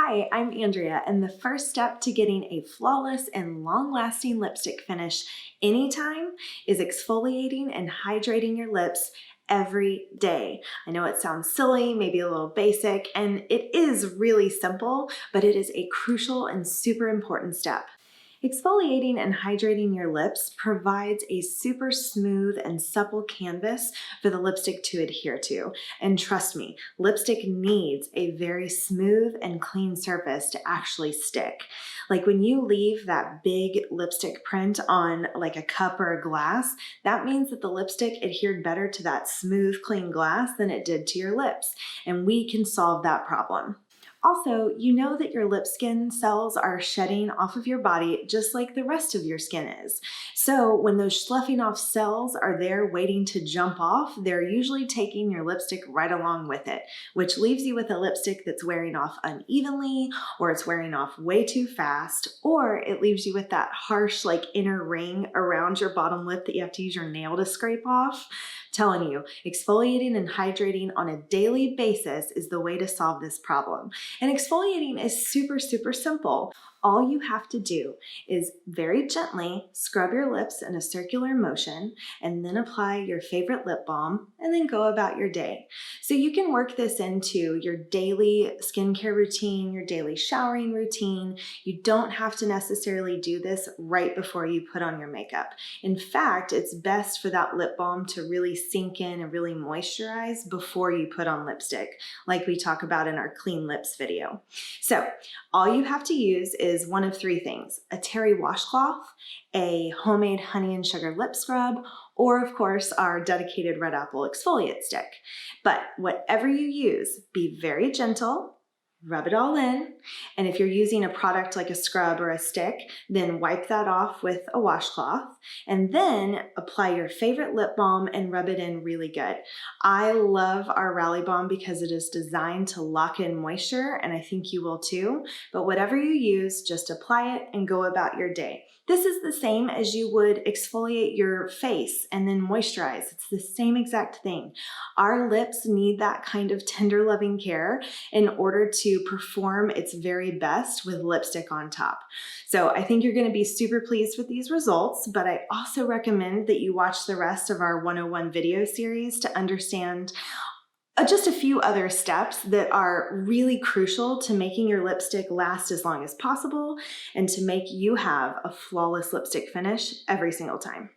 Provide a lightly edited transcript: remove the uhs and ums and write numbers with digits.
Hi, I'm Andrea, and the first step to getting a flawless and long-lasting lipstick finish anytime is exfoliating and hydrating your lips every day. I know it sounds silly, maybe a little basic, and it is really simple, but it is a crucial and super important step. Exfoliating and hydrating your lips provides a super smooth and supple canvas for the lipstick to adhere to. And trust me, lipstick needs a very smooth and clean surface to actually stick. Like when you leave that big lipstick print on like a cup or a glass, that means that the lipstick adhered better to that smooth, clean glass than it did to your lips. And we can solve that problem. Also, you know that your lip skin cells are shedding off of your body just like the rest of your skin is. So when those sloughing off cells are there waiting to jump off, they're usually taking your lipstick right along with it, which leaves you with a lipstick that's wearing off unevenly, or it's wearing off way too fast, or it leaves you with that harsh like inner ring around your bottom lip that you have to use your nail to scrape off. Telling you, exfoliating and hydrating on a daily basis is the way to solve this problem. And exfoliating is super, super simple. All you have to do is very gently scrub your lips in a circular motion and then apply your favorite lip balm and then go about your day. So you can work this into your daily skincare routine, your daily showering routine. You don't have to necessarily do this right before you put on your makeup. In fact, it's best for that lip balm to really sink in and really moisturize before you put on lipstick, like we talk about in our clean lips video. So all you have to use is one of three things: a terry washcloth, a homemade honey and sugar lip scrub, or of course our dedicated red apple exfoliate stick. But whatever you use, be very gentle. Rub it all in, and if you're using a product like a scrub or a stick, then wipe that off with a washcloth, and then apply your favorite lip balm and rub it in really good. I love our Rally Balm because it is designed to lock in moisture, and I think you will too, but whatever you use, just apply it and go about your day. This is the same as you would exfoliate your face and then moisturize. It's the same exact thing. Our lips need that kind of tender loving care in order to perform its very best with lipstick on top. So I think you're going to be super pleased with these results, but I also recommend that you watch the rest of our 101 video series to understand just a few other steps that are really crucial to making your lipstick last as long as possible and to make you have a flawless lipstick finish every single time.